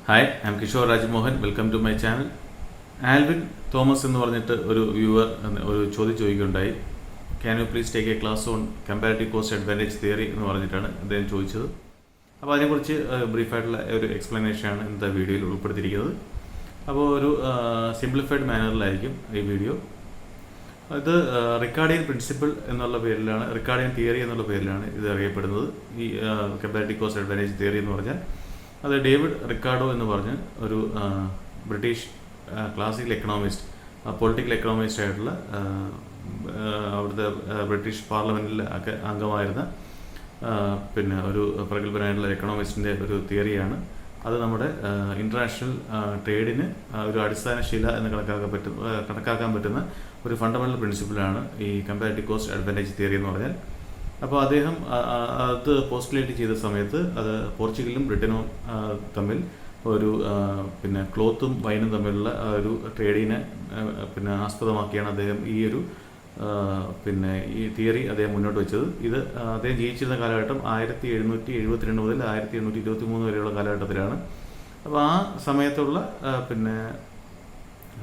Hi, I'm Kishor Rajmohan. Welcome to my channel. Alvin Thomas എന്ന് പറഞ്ഞിട്ട് ഒരു viewer ഒരു ചോദ്യം ചോദിക്കുകയുണ്ടായി. Can you please take a class on comparative cost advantage theory എന്ന് പറഞ്ഞിട്ടാണ് അദ്ദേഹം ചോദിച്ചത്. അപ്പോൾ അതിനെക്കുറിച്ച് ബ്രീഫായിട്ടുള്ള ഒരു എക്സ്പ്ലനേഷനാണ് ഇന്നത്തെ വീഡിയോയിൽ ഉൾപ്പെടുത്തിയിരിക്കുന്നത്. അപ്പോൾ ഒരു സിംപ്ലിഫൈഡ് മാനറിലായിരിക്കും ഈ വീഡിയോ. ഇത് റിക്കാർഡിയൻ പ്രിൻസിപ്പിൾ എന്നുള്ള പേരിലാണ്, റിക്കാർഡിയൻ തിയറി എന്നുള്ള പേരിലാണ് ഇത് അറിയപ്പെടുന്നത്. ഈ കമ്പാരിറ്റീവ് കോസ്റ്റ് അഡ്വാൻറ്റേജ് തിയറി എന്ന് പറഞ്ഞാൽ അത് ഡേവിഡ് റിക്കാർഡോ എന്ന് പറഞ്ഞ് ഒരു British classical economist, political economist ആയിട്ടുള്ള അവിടുത്തെ ബ്രിട്ടീഷ് പാർലമെൻറ്റിൽ ഒക്കെ അംഗമായിരുന്ന പിന്നെ ഒരു പ്രഗത്ഭനായിട്ടുള്ള എക്കണോമിസ്റ്റിൻ്റെ ഒരു തിയറിയാണ്. അത് നമ്മുടെ ഇൻ്റർനാഷണൽ ട്രേഡിന് ഒരു അടിസ്ഥാന ശില എന്ന് കണക്കാക്കാൻ പറ്റുന്ന ഒരു ഫണ്ടമെൻ്റൽ പ്രിൻസിപ്പിളാണ് ഈ കമ്പാരിറ്റീവ് കോസ്റ്റ് അഡ്വാൻറ്റേജ് തിയറി എന്ന് പറഞ്ഞാൽ. അപ്പോൾ അദ്ദേഹം അത് പോസ്റ്റുലേറ്റ് ചെയ്ത സമയത്ത് അത് പോർച്ചുഗലും ബ്രിട്ടനും തമ്മിൽ ഒരു പിന്നെ ക്ലോത്തും വൈനും തമ്മിലുള്ള ഒരു ട്രേഡിനെ പിന്നെ ആസ്പദമാക്കിയാണ് അദ്ദേഹം ഈ ഒരു പിന്നെ ഈ തിയറി അദ്ദേഹം മുന്നോട്ട് വെച്ചത്. ഇത് അദ്ദേഹം ജീവിച്ചിരുന്ന കാലഘട്ടം 1772 മുതൽ 1823 വരെയുള്ള കാലഘട്ടത്തിലാണ്. അപ്പോൾ ആ സമയത്തുള്ള പിന്നെ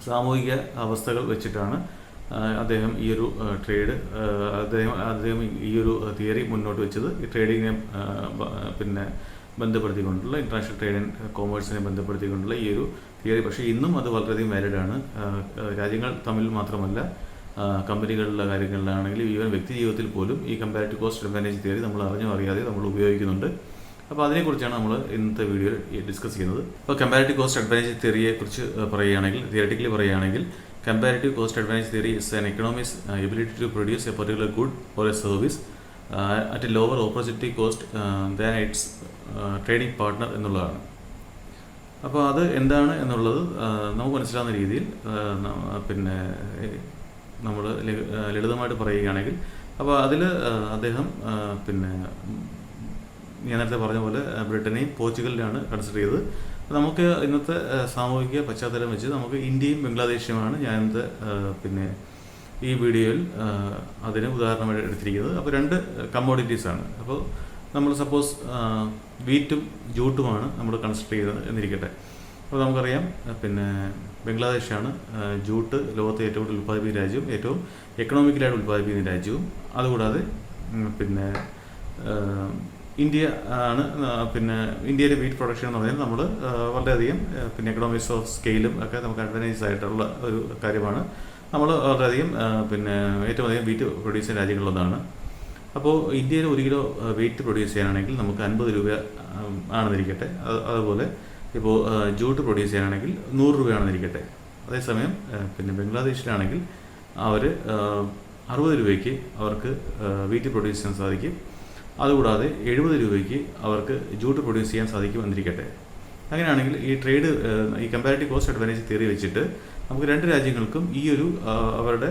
സാമൂഹിക അവസ്ഥകൾ വെച്ചിട്ടാണ് അദ്ദേഹം ഈ ഒരു ട്രേഡ് അദ്ദേഹം ഈ ഒരു തിയറി മുന്നോട്ട് വെച്ചത്. ഈ ട്രേഡിങ്ങിനെ പിന്നെ ബന്ധപ്പെടുത്തിക്കൊണ്ടുള്ള ഇൻ്റർനാഷണൽ ട്രേഡ് ആൻഡ് കോമേഴ്സിനെ ബന്ധപ്പെടുത്തിക്കൊണ്ടുള്ള ഈ ഒരു തിയറി. പക്ഷേ ഇന്നും അത് വളരെയധികം വാലിഡാണ്. രാജ്യങ്ങൾ തമ്മിൽ മാത്രമല്ല, കമ്പനികളുടെ കാര്യങ്ങളിലാണെങ്കിലും ഈവൻ വ്യക്തി ജീവിതത്തിൽ പോലും ഈ കമ്പാരിറ്റീവ് കോസ്റ്റ് അഡ്വാൻറ്റേജ് തിയറി നമ്മൾ അറിഞ്ഞോ അറിയാതെ നമ്മൾ ഉപയോഗിക്കുന്നുണ്ട്. അപ്പോൾ അതിനെക്കുറിച്ചാണ് നമ്മൾ ഇന്നത്തെ വീഡിയോയിൽ ഡിസ്കസ് ചെയ്യുന്നത്. അപ്പോൾ കമ്പാരിറ്റീവ് കോസ്റ്റ് അഡ്വാൻറ്റേജ് തിയറിയെക്കുറിച്ച് പറയുകയാണെങ്കിൽ, തിയററ്റിക്കലി പറയുകയാണെങ്കിൽ, comparative cost advantage theory is an economist's ability to produce a particular good or a service at a lower opportunity cost than its trading partner എന്നുള്ളതാണ്. അപ്പോൾ അത് എന്താണ് എന്നുള്ളത് നമുക്ക് മനസ്സിലാവുന്ന രീതിയിൽ പിന്നെ നമ്മൾ ലളിതമായിട്ട് പറയുകയാണെങ്കിൽ, അപ്പോൾ അതിൽ അദ്ദേഹം പിന്നെ ഞാൻ നേരത്തെ പറഞ്ഞ പോലെ ബ്രിട്ടനെയും പോർച്ചുഗലിലാണ് കൺസിഡർ ചെയ്തത്. നമുക്ക് ഇന്നത്തെ സാമൂഹിക പശ്ചാത്തലം വെച്ച് നമുക്ക് ഇന്ത്യയും ബംഗ്ലാദേശുമാണ് ഞാൻ ഇന്നത്തെ പിന്നെ ഈ വീഡിയോയിൽ അതിന് ഉദാഹരണമായിട്ട് എടുത്തിരിക്കുന്നത്. അപ്പോൾ രണ്ട് കമ്മോഡിറ്റീസാണ്. അപ്പോൾ നമ്മൾ സപ്പോസ് വീറ്റും ജൂട്ടുമാണ് നമ്മൾ കൺസിഡർ ചെയ്തത് എന്നിരിക്കട്ടെ. അപ്പോൾ നമുക്കറിയാം പിന്നെ ബംഗ്ലാദേശാണ് ജൂട്ട് ലോകത്തെ ഏറ്റവും കൂടുതൽ ഉൽപ്പാദിപ്പിക്കുന്ന രാജ്യവും ഏറ്റവും എക്കണോമിക്കലായിട്ട് ഉൽപ്പാദിപ്പിക്കുന്ന രാജ്യവും. അതുകൂടാതെ പിന്നെ ഇന്ത്യ ആണ്. പിന്നെ ഇന്ത്യയിലെ വീറ്റ് പ്രൊഡക്ഷൻ എന്ന് പറഞ്ഞാൽ നമ്മൾ വളരെയധികം പിന്നെ എക്കണോമിക്സ് ഓഫ് സ്കെയിലും ഒക്കെ നമുക്ക് അഡ്വാൻറ്റേജ് ആയിട്ടുള്ള ഒരു കാര്യമാണ്. നമ്മൾ വളരെയധികം പിന്നെ ഏറ്റവും അധികം വീറ്റ് പ്രൊഡ്യൂസ് ചെയ്യുന്ന രാജ്യങ്ങളിലൊന്നാണ്. അപ്പോൾ ഇന്ത്യയിൽ 1 കിലോ വീറ്റ് പ്രൊഡ്യൂസ് ചെയ്യാനാണെങ്കിൽ നമുക്ക് 50 രൂപ ആണെന്നിരിക്കട്ടെ. അതുപോലെ ഇപ്പോൾ ജൂട്ട് പ്രൊഡ്യൂസ് ചെയ്യാനാണെങ്കിൽ 100 രൂപയാണെന്നിരിക്കട്ടെ. അതേസമയം പിന്നെ ബംഗ്ലാദേശിലാണെങ്കിൽ അവർ 60 രൂപയ്ക്ക് അവർക്ക് വീറ്റ് പ്രൊഡ്യൂസ് ചെയ്യാൻ സാധിക്കും. അതുകൂടാതെ 70 രൂപയ്ക്ക് അവർക്ക് ജൂട്ട് പ്രൊഡ്യൂസ് ചെയ്യാൻ സാധിക്കും എന്നിരിക്കട്ടെ. അങ്ങനെയാണെങ്കിൽ ഈ കമ്പാരിറ്റീവ് കോസ്റ്റ് അഡ്വാൻറ്റേജ് തിയറി വെച്ചിട്ട് നമുക്ക് രണ്ട് രാജ്യങ്ങൾക്കും ഈ ഒരു അവരുടെ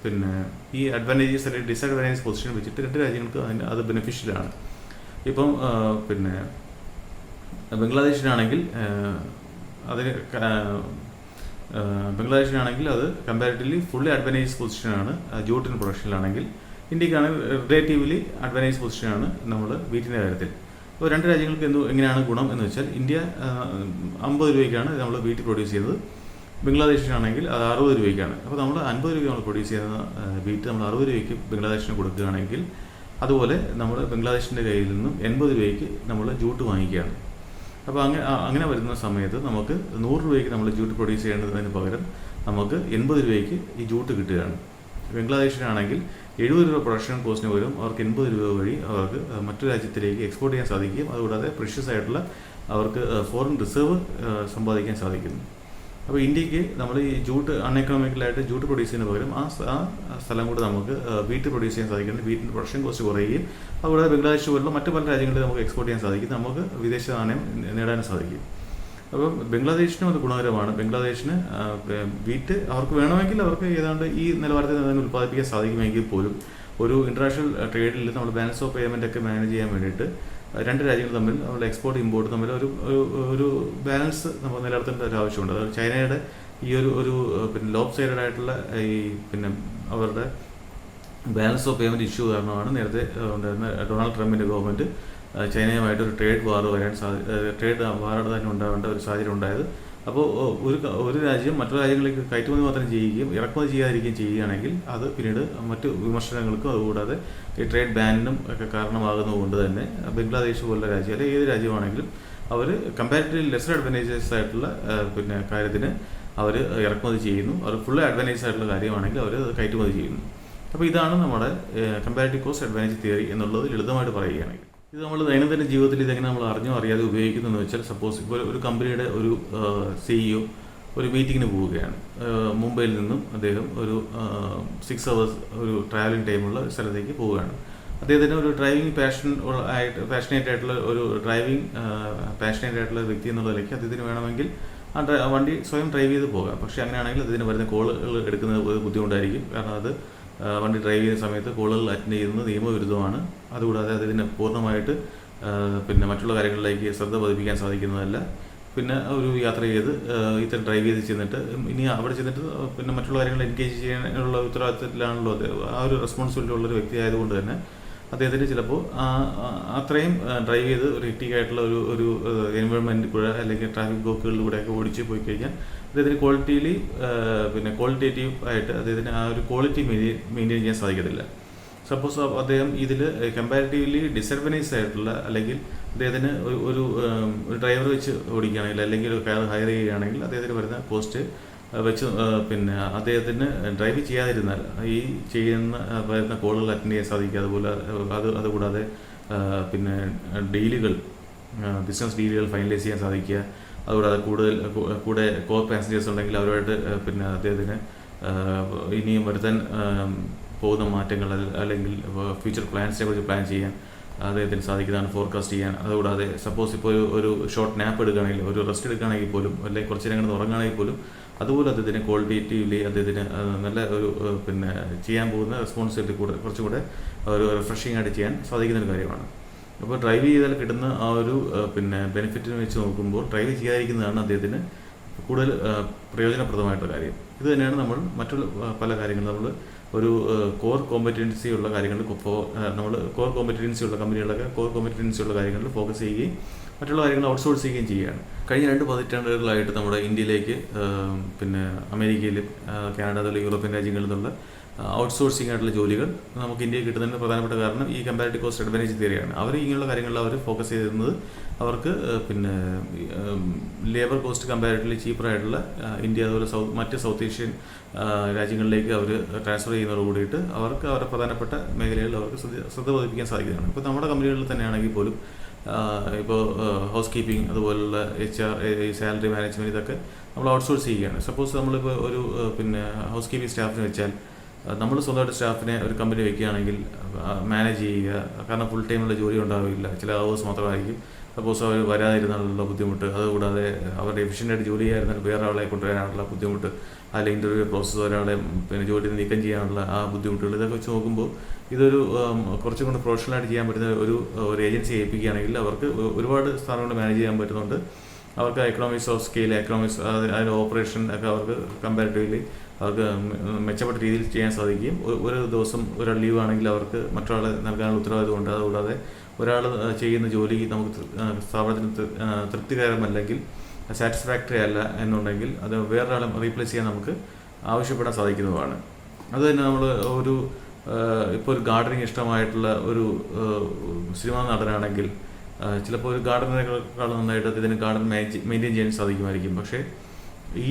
പിന്നെ ഈ അഡ്വാൻറ്റേജസ് അല്ലെങ്കിൽ ഡിസഡ്വാൻറ്റേജ് പൊസിഷൻ വെച്ചിട്ട് രണ്ട് രാജ്യങ്ങൾക്കും അത് ബെനിഫിഷ്യലാണ്. ഇപ്പം പിന്നെ ബംഗ്ലാദേശിനാണെങ്കിൽ അത് കമ്പാരിറ്റീവ്ലി ഫുള്ളി അഡ്വാൻറ്റേജ് പൊസിഷനാണ് ജൂട്ടിന് പ്രൊഡക്ഷനിലാണെങ്കിൽ. ഇന്ത്യക്കാണെങ്കിൽ റിലേറ്റീവ്ലി അഡ്വാൻറ്റേജ് പൊസിഷനാണ് നമ്മൾ വീറ്റിൻ്റെ കാര്യത്തിൽ. അപ്പോൾ രണ്ട് രാജ്യങ്ങൾക്ക് എങ്ങനെയാണ് ഗുണം എന്ന് വെച്ചാൽ, ഇന്ത്യ 50 രൂപയ്ക്കാണ് നമ്മൾ വീറ്റ് പ്രൊഡ്യൂസ് ചെയ്യുന്നത്. ബംഗ്ലാദേശിനാണെങ്കിൽ അത് 60 രൂപയ്ക്കാണ്. അപ്പോൾ നമ്മൾ 50 രൂപയ്ക്ക് നമ്മൾ പ്രൊഡ്യൂസ് ചെയ്യുന്ന വീറ്റ് നമ്മൾ 60 രൂപയ്ക്ക് ബംഗ്ലാദേശിന് കൊടുക്കുകയാണെങ്കിൽ, അതുപോലെ നമ്മൾ ബംഗ്ലാദേശിൻ്റെ കയ്യിൽ നിന്നും 80 രൂപയ്ക്ക് നമ്മൾ ജൂട്ട് വാങ്ങിക്കുകയാണ്. അപ്പോൾ അങ്ങനെ വരുന്ന സമയത്ത് നമുക്ക് 100 രൂപയ്ക്ക് നമ്മൾ ജൂട്ട് പ്രൊഡ്യൂസ് ചെയ്യേണ്ടതിന് പകരം നമുക്ക് 80 രൂപയ്ക്ക് ഈ ജൂട്ട് കിട്ടുകയാണ്. ബംഗ്ലാദേശിലാണെങ്കിൽ 70 രൂപ പ്രൊഡക്ഷൻ കോസ്റ്റിന് പകരം അവർക്ക് 80 രൂപ വഴി അവർക്ക് മറ്റു രാജ്യത്തിലേക്ക് എക്സ്പോർട്ട് ചെയ്യാൻ സാധിക്കും. അതുകൂടാതെ പ്രഷ്യസ് ആയിട്ടുള്ള അവർക്ക് ഫോറിൻ റിസർവ് സമ്പാദിക്കാൻ സാധിക്കുന്നു. അപ്പോൾ ഇന്ത്യക്ക് നമ്മൾ ഈ ജൂട്ട് അൺഎക്കണോമിക്കലായിട്ട് ജൂട്ട് പ്രൊഡ്യൂസ് ചെയ്യുന്ന പകരം ആ സ്ഥലം കൂടെ നമുക്ക് വീറ്റ് പ്രൊഡ്യൂസ് ചെയ്യാൻ സാധിക്കുന്നത്. വീറ്റിൻ്റെ പ്രൊഡക്ഷൻ കോസ്റ്റ് കുറയുകയും അതുകൂടാതെ ബംഗ്ലാദേശ് പോലുള്ള മറ്റു പല രാജ്യങ്ങളിൽ നമുക്ക് എക്സ്പോർട്ട് ചെയ്യാൻ സാധിക്കും. നമുക്ക് വിദേശ നാണയം നേടാൻ സാധിക്കും. അപ്പം ബംഗ്ലാദേശിനും അത് ഗുണകരമാണ്. ബംഗ്ലാദേശിന് വീറ്റ് അവർക്ക് വേണമെങ്കിൽ അവർക്ക് ഏതാണ്ട് ഈ നിലവാരത്തിൽ തന്നെ ഉൽപ്പാദിപ്പിക്കാൻ സാധിക്കുമെങ്കിൽ പോലും ഒരു ഇൻ്റർനാഷണൽ ട്രേഡിൽ നമ്മൾ ബാലൻസ് ഓഫ് പേയ്മെൻ്റ് ഒക്കെ മാനേജ് ചെയ്യാൻ വേണ്ടിയിട്ട് രണ്ട് രാജ്യങ്ങൾ തമ്മിൽ നമ്മൾ എക്സ്പോർട്ട് ഇമ്പോർട്ട് തമ്മിൽ ഒരു ബാലൻസ് നമ്മൾ നിലനിർത്തേണ്ട ഒരു ആവശ്യമുണ്ട്. അതായത് ചൈനയുടെ ഈ ഒരു പിന്നെ ലോബ് സൈഡഡ് ആയിട്ടുള്ള ഈ പിന്നെ അവരുടെ ബാലൻസ് ഓഫ് പേയ്മെൻറ്റ് ഇഷ്യൂ കാരണമാണ് നേരത്തെ ഉണ്ടായിരുന്ന ഡൊണാൾഡ് ട്രംപിൻ്റെ ഗവൺമെൻറ് ചൈനയുമായിട്ടൊരു ട്രേഡ് വാർ വരാൻ ട്രേഡ് വാർ തന്നെ ഉണ്ടാവേണ്ട ഒരു സാഹചര്യം ഉണ്ടായത്. അപ്പോൾ ഒരു രാജ്യം മറ്റു രാജ്യങ്ങളിലേക്ക് കയറ്റുമതി മാത്രം ചെയ്യുകയും ഇറക്കുമതി ചെയ്യാതിരിക്കുകയും ചെയ്യുകയാണെങ്കിൽ അത് പിന്നീട് മറ്റു വിമർശനങ്ങൾക്കും അതുകൂടാതെ ഈ ട്രേഡ് ബാനിനും ഒക്കെ കാരണമാകുന്നതുകൊണ്ട് തന്നെ ബംഗ്ലാദേശ് പോലുള്ള രാജ്യം അല്ലെങ്കിൽ ഏത് രാജ്യമാണെങ്കിലും അവർ കമ്പാരിറ്റീവ്ലി ലെസർ അഡ്വാൻറ്റേജസ് ആയിട്ടുള്ള കാര്യത്തിന് അവർ ഇറക്കുമതി ചെയ്യുന്നു. അവർ ഫുൾ അഡ്വാൻറ്റേജസ് ആയിട്ടുള്ള കാര്യമാണെങ്കിൽ അവർ കയറ്റുമതി ചെയ്യുന്നു. അപ്പോൾ ഇതാണ് നമ്മുടെ കമ്പാരിറ്റീവ് കോസ്റ്റ് അഡ്വാൻറ്റേജ് തിയറി എന്നുള്ളത് ലളിതമായിട്ട് പറയുകയാണെങ്കിൽ. ഇത് നമ്മൾ ദൈനംദിന ജീവിതത്തിൽ ഇതെങ്ങനെ നമ്മൾ അറിഞ്ഞോ അറിയാതെ ഉപയോഗിക്കുന്നതെന്ന് വെച്ചാൽ, സപ്പോസ് ഇപ്പോൾ ഒരു കമ്പനിയുടെ ഒരു CEO ഒരു മീറ്റിങ്ങിന് പോവുകയാണ്. മുംബൈയിൽ നിന്നും അദ്ദേഹം ഒരു 6 hours ഒരു ട്രാവലിംഗ് ടൈമുള്ള സ്ഥലത്തേക്ക് പോവുകയാണ്. അദ്ദേഹത്തിന് ഒരു ഡ്രൈവിംഗ് പാഷനേറ്റ് ആയിട്ടുള്ള ഒരു പാഷനേറ്റ് ആയിട്ടുള്ള വ്യക്തി എന്നുള്ള നിലയ്ക്ക് അദ്ദേഹത്തിന് വേണമെങ്കിൽ വണ്ടി സ്വയം ഡ്രൈവ് ചെയ്ത് പോകാം. പക്ഷേ അങ്ങനെയാണെങ്കിൽ അതിന് വരുന്ന കോളുകൾ എടുക്കുന്നത് ഒരു ബുദ്ധിമുട്ടായിരിക്കും. കാരണം അത് വണ്ടി ഡ്രൈവ് ചെയ്യുന്ന സമയത്ത് കോളുകൾ അറ്റൻഡ് ചെയ്യുന്നത് നിയമവിരുദ്ധമാണ്. അതുകൂടാതെ അതിന് പൂർണ്ണമായിട്ട് മറ്റുള്ള കാര്യങ്ങളിലേക്ക് ശ്രദ്ധ പതിപ്പിക്കാൻ സാധിക്കുന്നതല്ല. പിന്നെ ഒരു യാത്ര ചെയ്ത് ഇത്തരം ഡ്രൈവ് ചെയ്ത് ചെന്നിട്ട് ഇനി അവിടെ ചെന്നിട്ട് മറ്റുള്ള കാര്യങ്ങൾ എൻഗേജ് ചെയ്യാനുള്ള ഉത്തരവാദിത്തത്തിലാണല്ലോ ആ ഒരു റെസ്പോൺസിബിലിറ്റി ഉള്ളൊരു വ്യക്തി ആയതുകൊണ്ട് തന്നെ അദ്ദേഹത്തിന് ചിലപ്പോൾ അത്രയും ഡ്രൈവ് ചെയ്ത് ഒരു ഹെക്റ്റിക് ആയിട്ടുള്ള ഒരു എൻവയോൺമെൻറ്റിൽ കൂടെ അല്ലെങ്കിൽ ട്രാഫിക് ബ്ലോക്കുകളിലൂടെയൊക്കെ ഓടിച്ച് പോയി കഴിഞ്ഞാൽ അദ്ദേഹത്തിന് ക്വാളിറ്റേറ്റീവ് ആയിട്ട് അദ്ദേഹത്തിന് ആ ഒരു ക്വാളിറ്റി മെയിൻറ്റെയിൻ ചെയ്യാൻ സാധിക്കത്തില്ല. സപ്പോസ് അദ്ദേഹം ഇതിൽ കമ്പാരിറ്റീവ്ലി ഡിസഡ്വാൻറ്റേജ് ആയിട്ടുള്ള അല്ലെങ്കിൽ അദ്ദേഹത്തിന് ഒരു ഡ്രൈവർ വെച്ച് ഓടിക്കുകയാണെങ്കിൽ അല്ലെങ്കിൽ ഒരു കാർ ഹയർ ചെയ്യുകയാണെങ്കിൽ അദ്ദേഹത്തിന് വരുന്ന കോസ്റ്റ് വെച്ച് അദ്ദേഹത്തിന് ഡ്രൈവ് ചെയ്യാതിരുന്നാൽ ഈ വരുന്ന കോളുകൾ അറ്റൻഡ് ചെയ്യാൻ സാധിക്കുക. അതുപോലെ അതുകൂടാതെ ബിസിനസ് ഡീലുകൾ ഫൈനലൈസ് ചെയ്യാൻ സാധിക്കുക. അതുകൂടാതെ കൂടെ കോ പാസഞ്ചേഴ്സ് ഉണ്ടെങ്കിൽ അവരുമായിട്ട് അദ്ദേഹത്തിന് ഇനിയും വരുത്താൻ പോകുന്ന മാറ്റങ്ങൾ അല്ലെങ്കിൽ ഫ്യൂച്ചർ പ്ലാൻസിനെ കുറിച്ച് പ്ലാൻ ചെയ്യാൻ അദ്ദേഹത്തിന് സാധിക്കുന്നതാണ്, ഫോർകാസ്റ്റ് ചെയ്യാൻ. അതുകൂടാതെ സപ്പോസ് ഇപ്പോൾ ഒരു ഷോർട്ട് നാപ്പ് എടുക്കുകയാണെങ്കിൽ, ഒരു റെസ്റ്റ് എടുക്കുകയാണെങ്കിൽ പോലും, അല്ലെങ്കിൽ കുറച്ച് നേരം ഉറങ്ങുകയാണെങ്കിൽ പോലും അതുപോലെ അദ്ദേഹത്തിന് ക്വാളിറ്റേറ്റീവ്ലി അദ്ദേഹത്തിന് നല്ല ഒരു ചെയ്യാൻ പോകുന്ന റെസ്പോൺസിബിലിറ്റി കുറച്ചും കൂടെ ഒരു റിഫ്രഷിംഗ് ആയിട്ട് ചെയ്യാൻ സാധിക്കുന്ന ഒരു കാര്യമാണ്. അപ്പോൾ ഡ്രൈവ് ചെയ്താൽ കിട്ടുന്ന ആ ഒരു ബെനിഫിറ്റിനെ വെച്ച് നോക്കുമ്പോൾ ഡ്രൈവ് ചെയ്യാതിരിക്കുന്നതാണ് അദ്ദേഹത്തിന് കൂടുതൽ പ്രയോജനപ്രദമായിട്ടുള്ള കാര്യം. ഇത് തന്നെയാണ് നമ്മൾ മറ്റുള്ള പല കാര്യങ്ങളും നമ്മൾ ഒരു കോർ കോമ്പറ്റൻസി ഉള്ള കാര്യങ്ങളിൽ നമ്മൾ കോർ കോമ്പറ്റൻസി ഉള്ള കമ്പനികളൊക്കെ കോർ കോമ്പറ്റൻസി ഉള്ള കാര്യങ്ങളിൽ ഫോക്കസ് ചെയ്യുകയും മറ്റുള്ള കാര്യങ്ങൾ ഔട്ട്സോഴ്സ് ചെയ്യുകയും ചെയ്യുകയാണ്. കഴിഞ്ഞ 2 പതിറ്റാണ്ടുകളായിട്ട് നമ്മുടെ ഇന്ത്യയിലേക്ക് അമേരിക്കയിലും കാനഡ അതുപോലെ യൂറോപ്യൻ രാജ്യങ്ങളിൽ നിന്നുള്ള ഔട്ട്സോഴ്സിംഗ് ആയിട്ടുള്ള ജോലികൾ നമുക്ക് ഇന്ത്യയിൽ കിട്ടുന്നതിന് പ്രധാനപ്പെട്ട കാരണം ഈ കമ്പാരിറ്റീവ് കോസ്റ്റ് അഡ്വാൻറ്റേജ് തിയറിയാണ്. അവർ ഇങ്ങനെയുള്ള കാര്യങ്ങളിൽ അവർ ഫോക്കസ് ചെയ്തിരുന്നത് അവർക്ക് ലേബർ കോസ്റ്റ് കമ്പാരിറ്റീവ്ലി ചീപ്പറായിട്ടുള്ള ഇന്ത്യ അതുപോലെ മറ്റ് സൗത്ത് ഏഷ്യൻ രാജ്യങ്ങളിലേക്ക് അവർ ട്രാൻസ്ഫർ ചെയ്യുന്നതോട് കൂടിയിട്ട് അവർക്ക് അവരുടെ പ്രധാനപ്പെട്ട മേഖലകളിൽ അവർക്ക് ശ്രദ്ധ പതിപ്പിക്കാൻ സാധിക്കുന്നതാണ്. ഇപ്പോൾ നമ്മുടെ കമ്പനികളിൽ തന്നെയാണെങ്കിൽ പോലും ഇപ്പോൾ ഹൗസ് കീപ്പിംഗ് അതുപോലുള്ള HR സാലറി മാനേജ്മെൻറ്റ് ഇതൊക്കെ നമ്മൾ ഔട്ട്സോഴ്സ് ചെയ്യുകയാണ്. സപ്പോസ് നമ്മളിപ്പോൾ ഒരു ഹൗസ് കീപ്പിംഗ് സ്റ്റാഫിനെ വെച്ചാൽ നമ്മൾ സ്വന്തമായിട്ട് സ്റ്റാഫിനെ ഒരു കമ്പനി വെക്കുകയാണെങ്കിൽ മാനേജ് ചെയ്യുക, കാരണം ഫുൾ ടൈമുള്ള ജോലി ഉണ്ടാവില്ല, ചില അവേഴ്സ് മാത്രമായിരിക്കും. സപ്പോസ് അവർ വരാതിരുന്നാലുള്ള ബുദ്ധിമുട്ട്, അതുകൂടാതെ അവരുടെ എഫിഷ്യൻ്റായിട്ട് ജോലി ചെയ്യാതിരുന്നാൽ വേറെ ആളെ കൊണ്ടുവരാനുള്ള ബുദ്ധിമുട്ട്, അല്ലെങ്കിൽ ഇൻ്റർവ്യൂ പ്രോസസ്സ് ഒരാളെ ജോലിയിൽ നീക്കം ചെയ്യാനുള്ള ആ ബുദ്ധിമുട്ടുകൾ, ഇതൊക്കെ വെച്ച് നോക്കുമ്പോൾ ഇതൊരു കുറച്ചും കൂടി പ്രൊഫഷണലായിട്ട് ചെയ്യാൻ പറ്റുന്ന ഒരു ഏജൻസി ഏൽപ്പിക്കുകയാണെങ്കിൽ അവർക്ക് ഒരുപാട് സ്ഥാനങ്ങൾ മാനേജ് ചെയ്യാൻ പറ്റുന്നുണ്ട്. അവർക്ക് എക്കണോമിക്സ് ഓഫ് സ്കെയിൽ, അതിൻ്റെ ഓപ്പറേഷൻ ഒക്കെ അവർക്ക് കമ്പാരിറ്റീവ്ലി അവർക്ക് മെച്ചപ്പെട്ട രീതിയിൽ ചെയ്യാൻ സാധിക്കുകയും ഒരു ദിവസം ഒരാൾ ലീവ് ആണെങ്കിൽ അവർക്ക് മറ്റൊരാളെ നൽകാനുള്ള ഉത്തരവാദിത്വമുണ്ട്. അതുകൂടാതെ ഒരാൾ ചെയ്യുന്ന ജോലി നമുക്ക് സ്ഥാപനത്തിന് തൃപ്തികരമല്ലെങ്കിൽ, സാറ്റിസ്ഫാക്ടറി അല്ല എന്നുണ്ടെങ്കിൽ അത് വേറൊരാളെ റീപ്ലേസ് ചെയ്യാൻ നമുക്ക് ആവശ്യപ്പെടാൻ സാധിക്കുന്നതുമാണ്. അത് തന്നെ നമ്മൾ ഇപ്പോൾ ഒരു ഗാർഡനിങ് ഇഷ്ടമായിട്ടുള്ള ഒരു സിനിമാ നടനാണെങ്കിൽ ചിലപ്പോൾ ഒരു ഗാർഡനേക്കാൾ നന്നായിട്ട് ഇതിന് ഗാർഡൻ മെയിൻറ്റെയിൻ ചെയ്യാൻ സാധിക്കുമായിരിക്കും. പക്ഷേ ഈ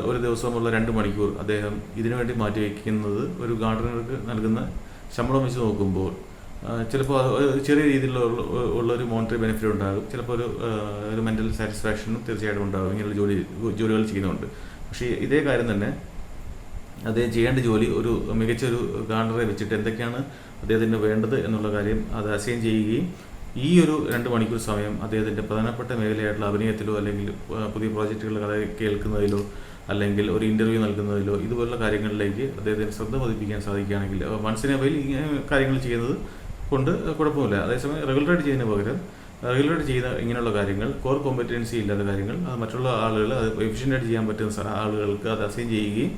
ഒരു ദിവസമുള്ള 2 മണിക്കൂർ അദ്ദേഹം ഇതിനു വേണ്ടി മാറ്റിവെക്കുന്നത് ഒരു ഗാർഡനർക്ക് നൽകുന്ന ശമ്പളം വെച്ച് നോക്കുമ്പോൾ ചിലപ്പോൾ ചെറിയ രീതിയിലുള്ള ഒരു മോണിറ്ററി ബെനിഫിറ്റ് ഉണ്ടാകും. ചിലപ്പോൾ ഒരു മെൻ്റൽ സാറ്റിസ്ഫാക്ഷനും തീർച്ചയായിട്ടും ഉണ്ടാകും ഇങ്ങനെയുള്ള ജോലികൾ ചെയ്യുന്നുണ്ട്. പക്ഷേ ഇതേ കാര്യം തന്നെ അദ്ദേഹം ചെയ്യേണ്ട ജോലി ഒരു മികച്ചൊരു ഗാർഡനറെ വെച്ചിട്ട് എന്തൊക്കെയാണ് അദ്ദേഹത്തിന് വേണ്ടത് എന്നുള്ള കാര്യം അത് അസൈൻ ചെയ്യുകയും ഈ ഒരു 2 മണിക്കൂർ സമയം അദ്ദേഹത്തിൻ്റെ പ്രധാനപ്പെട്ട മേഖലയായിട്ടുള്ള അഭിനയത്തിലോ അല്ലെങ്കിൽ പുതിയ പ്രോജക്റ്റുകളുടെ കഥ കേൾക്കുന്നതിലോ അല്ലെങ്കിൽ ഒരു ഇൻ്റർവ്യൂ നൽകുന്നതിലോ ഇതുപോലുള്ള കാര്യങ്ങളിലേക്ക് അദ്ദേഹത്തിന് ശ്രദ്ധ പതിപ്പിക്കാൻ സാധിക്കുകയാണെങ്കിൽ വൺസിനെ വൈൽ ഇങ്ങനെ കാര്യങ്ങൾ ചെയ്യുന്നത് കൊണ്ട് കുഴപ്പമില്ല. അതേസമയം റെഗുലറായിട്ട് ചെയ്യുന്നതിന് പകരം റെഗുലറായിട്ട് ചെയ്യുന്ന ഇങ്ങനെയുള്ള കാര്യങ്ങൾ, കോർ കോമ്പറ്റൻസി ഇല്ലാത്ത കാര്യങ്ങൾ, അത് മറ്റുള്ള ആളുകൾ അത് എഫിഷ്യൻ്റായിട്ട് ചെയ്യാൻ പറ്റുന്ന ആളുകൾക്ക് അത് അസൈൻ ചെയ്യുകയും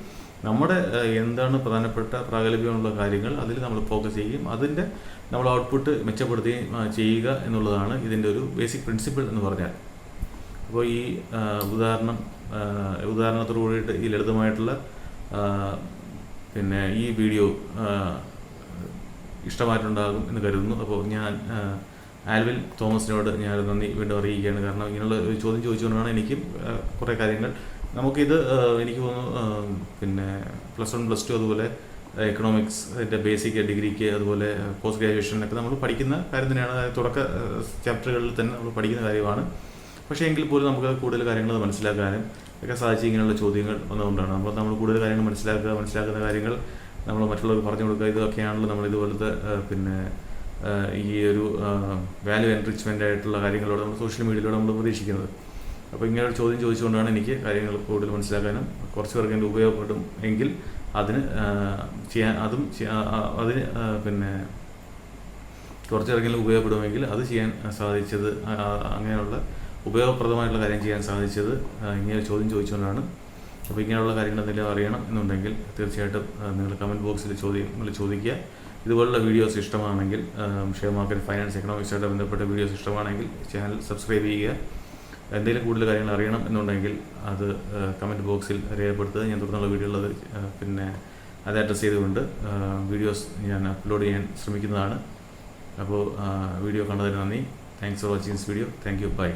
നമ്മുടെ എന്താണ് പ്രധാനപ്പെട്ട പ്രാഗൽഭ്യമുള്ള കാര്യങ്ങൾ അതിൽ നമ്മൾ ഫോക്കസ് ചെയ്യും, അതിൻ്റെ നമ്മൾ ഔട്ട്പുട്ട് മെച്ചപ്പെടുത്തുകയും ചെയ്യുക എന്നുള്ളതാണ് ഇതിൻ്റെ ഒരു ബേസിക് പ്രിൻസിപ്പിൾ എന്ന് പറഞ്ഞാൽ. അപ്പോൾ ഈ ഉദാഹരണത്തോടു കൂടിയിട്ട് ഈ ലളിതമായിട്ടുള്ള പിന്നെ ഈ വീഡിയോ ഇഷ്ടമായിട്ടുണ്ടാകും എന്ന് കരുതുന്നു. അപ്പോൾ ഞാൻ ആൽവിൻ തോമസിനോട് ഞാൻ നന്ദി വീണ്ടും അറിയിക്കുകയാണ്. കാരണം ഇങ്ങനെയുള്ള ഒരു ചോദ്യം ചോദിച്ചുകൊണ്ടാണ് എനിക്കും കുറേ കാര്യങ്ങൾ നമുക്കിത് എനിക്ക് തോന്നുന്നു പിന്നെ +1 +2 അതുപോലെ എക്കണോമിക്സ് അതിൻ്റെ ബേസിക് ഡിഗ്രിക്ക് അതുപോലെ പോസ്റ്റ് ഗ്രാജുവേഷനൊക്കെ നമ്മൾ പഠിക്കുന്ന കാര്യം തന്നെയാണ്. തുടക്ക ചാപ്റ്ററുകളിൽ തന്നെ നമ്മൾ പഠിക്കുന്ന കാര്യമാണ്. പക്ഷേ എങ്കിൽ പോലും നമുക്ക് കൂടുതൽ കാര്യങ്ങൾ മനസ്സിലാക്കാനും ഒക്കെ സാധിച്ചു ഇങ്ങനെയുള്ള ചോദ്യങ്ങൾ വന്നുകൊണ്ടാണ്. നമ്മൾ കൂടുതൽ കാര്യങ്ങൾ മനസ്സിലാക്കുന്ന കാര്യങ്ങൾ നമ്മൾ മറ്റുള്ളവർക്ക് പറഞ്ഞു കൊടുക്കുക. ഇതൊക്കെയാണല്ലോ നമ്മൾ ഇതുപോലത്തെ പിന്നെ ഈ ഒരു വാല്യൂ എൻറിച്ച്മെൻ്റ് ആയിട്ടുള്ള കാര്യങ്ങളോട് നമ്മൾ സോഷ്യൽ മീഡിയയിലൂടെ നമ്മൾ പ്രതീക്ഷിക്കുന്നത്. അപ്പോൾ ഇങ്ങനെ ഒരു ചോദ്യം ചോദിച്ചുകൊണ്ടാണ് എനിക്ക് കാര്യങ്ങൾ കൂടുതൽ മനസ്സിലാക്കാനും കുറച്ച് പേർക്ക് എൻ്റെ ഉപയോഗപ്പെടും എങ്കിൽ അതിന് പിന്നെ കുറച്ചിറങ്ങിലും ഉപയോഗപ്പെടുമെങ്കിൽ അത് ചെയ്യാൻ സാധിച്ചത്, അങ്ങനെയുള്ള ഉപയോഗപ്രദമായിട്ടുള്ള കാര്യം ചെയ്യാൻ സാധിച്ചത് ഇങ്ങനെ ചോദ്യം ചോദിച്ചുകൊണ്ടാണ്. അപ്പോൾ ഇങ്ങനെയുള്ള കാര്യങ്ങൾ എന്തെങ്കിലും അറിയണം എന്നുണ്ടെങ്കിൽ തീർച്ചയായിട്ടും നിങ്ങൾ കമൻറ്റ് ബോക്സിൽ ചോദിക്കുക. ഇതുപോലുള്ള വീഡിയോസ് ഇഷ്ടമാണെങ്കിൽ, ഷെയർ മാർക്കറ്റ്, ഫൈനാൻസ്, എക്കണോമിക്സായിട്ട് ബന്ധപ്പെട്ട വീഡിയോസ് ഇഷ്ടമാണെങ്കിൽ ചാനൽ സബ്സ്ക്രൈബ് ചെയ്യുക. എന്തെങ്കിലും കൂടുതൽ കാര്യങ്ങൾ അറിയണം എന്നുണ്ടെങ്കിൽ അത് കമൻറ്റ് ബോക്സിൽ രേഖപ്പെടുത്തുക. ഞാൻ തുടർന്നുള്ള വീഡിയോകൾ പിന്നെ അത് അഡ്രസ്സ് ചെയ്തുകൊണ്ട് വീഡിയോസ് ഞാൻ അപ്ലോഡ് ചെയ്യാൻ ശ്രമിക്കുന്നതാണ്. അപ്പോൾ വീഡിയോ കണ്ടതിന് നന്ദി. Thanks for watching this video. Thank you. By.